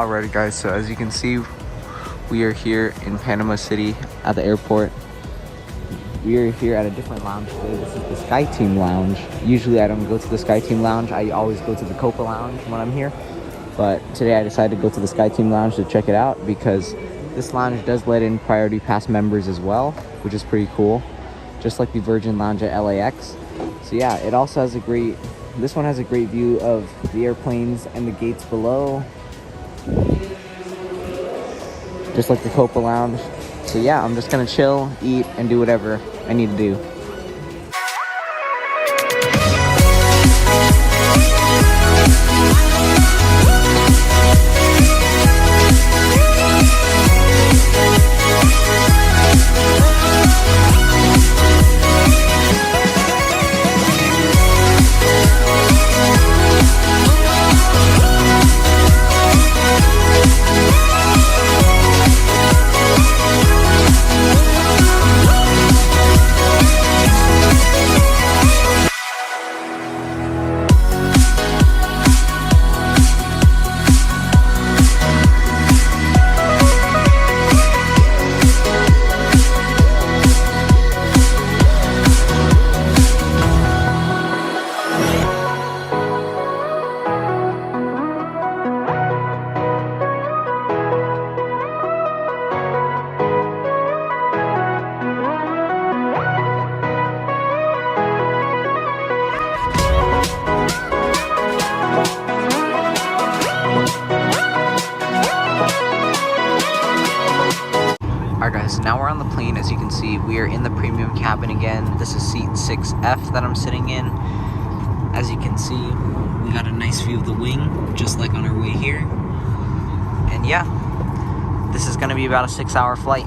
Alrighty guys, so as you can see, we are here in Panama City at the airport. We are here at a different lounge today. This is the SkyTeam lounge. Usually I don't go to the SkyTeam lounge. I always go to the Copa lounge when I'm here. But today I decided to go to the SkyTeam lounge to check it out because this lounge does let in priority pass members as well, which is pretty cool. Just like the Virgin Lounge at LAX. So yeah, it also has this one has a great view of the airplanes and the gates below. Just like the Copa lounge. So yeah, I'm just gonna chill, eat, and do whatever I need to do. Alright guys, now we're on the plane. As you can see, we are in the premium cabin again. This is seat 6F that I'm sitting in. As you can see, we got a nice view of the wing, just like on our way here. And yeah, this is going to be about a 6-hour flight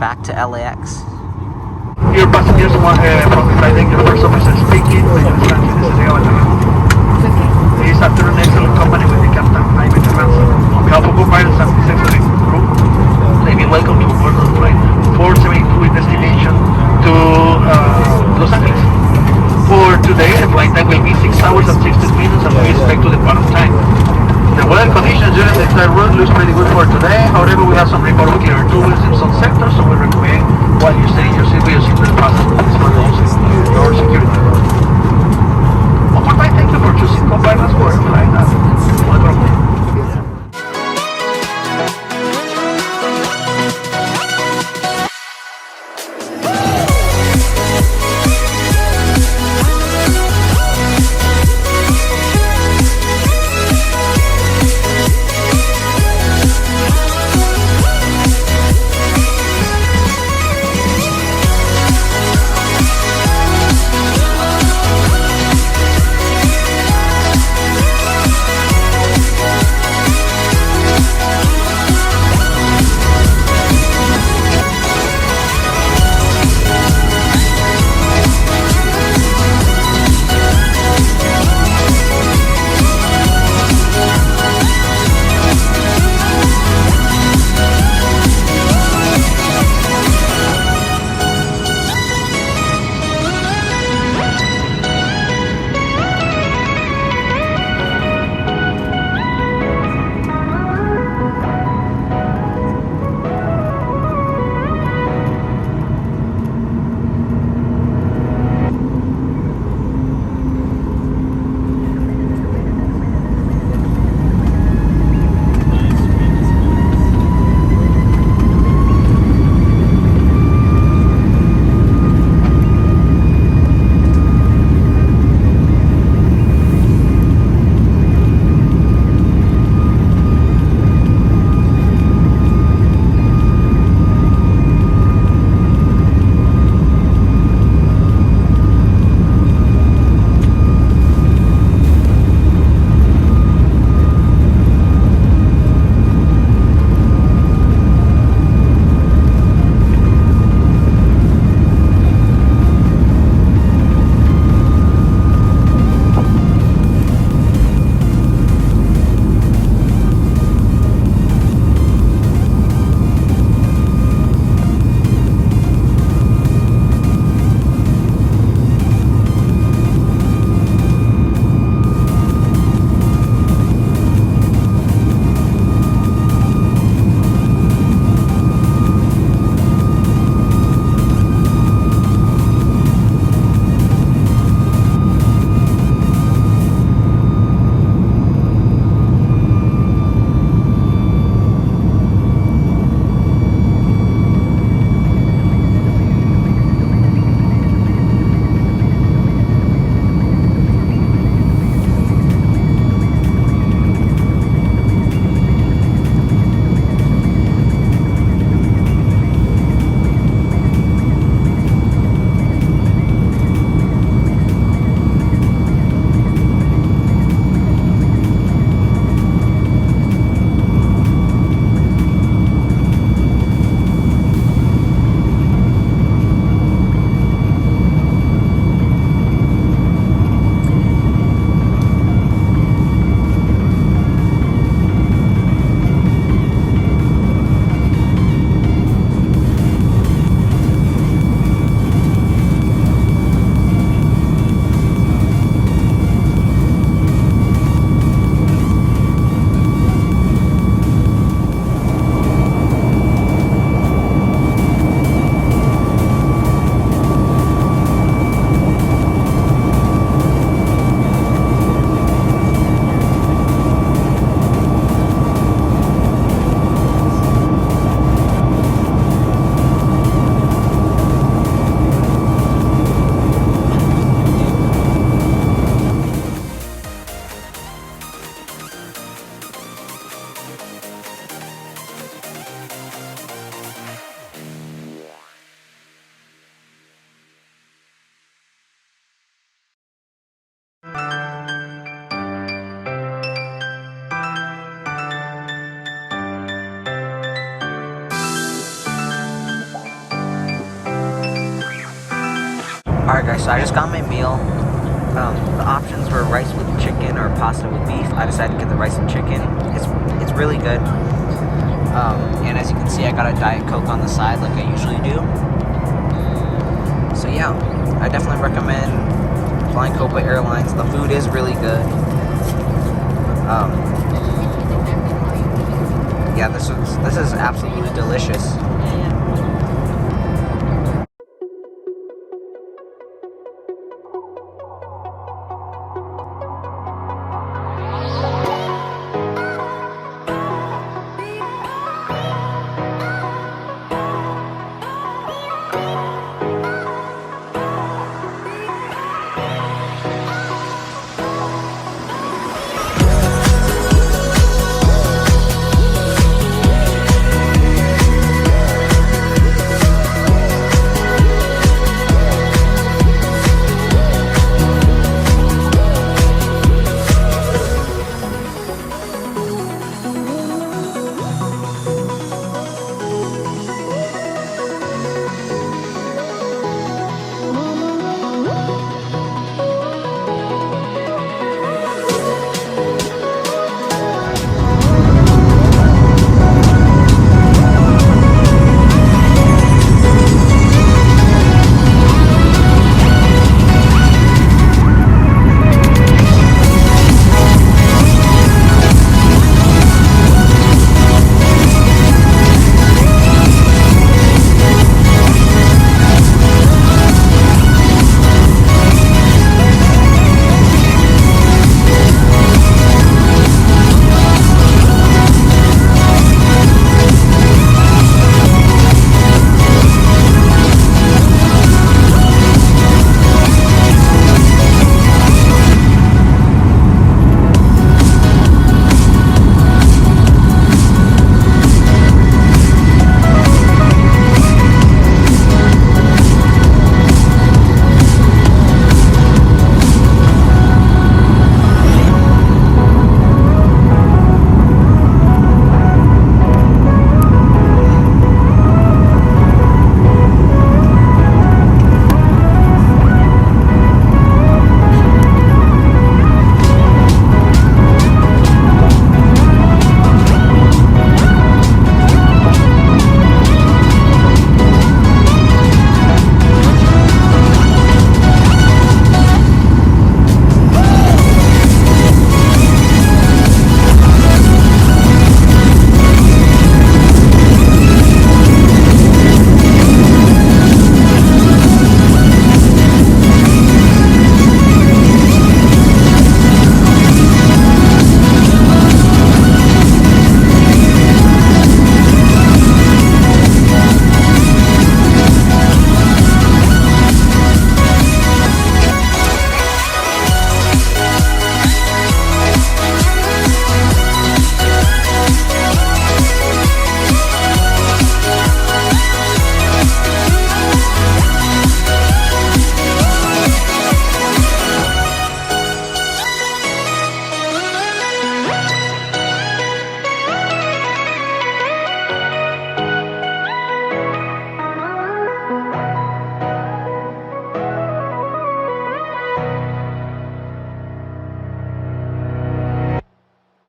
back to LAX. Dear passengers, from the flight deck, your first officer speaking. This afternoon, excellent company with the captain, I'm in advance. On behalf of Copa Airlines and the executive crew, let me welcome you aboard the flight 472 with destination to Los Angeles. For today, the flight time will be 6 hours and 16 minutes and we expect to depart on time. The weather conditions during the entire route looks pretty good for today. However, we have some report of clear turbulence in some sectors, so we recommend while you're staying in your seat, your seatbelt fasten is for those your security. One more time, thank you for choosing Copa Airlines for a flight. Alright guys, so I just got my meal. The options were rice with chicken or pasta with beef. I decided to get the rice and chicken. It's really good. And as you can see, I got a Diet Coke on the side like I usually do. So yeah, I definitely recommend flying Copa Airlines. The food is really good. Yeah, this is absolutely delicious.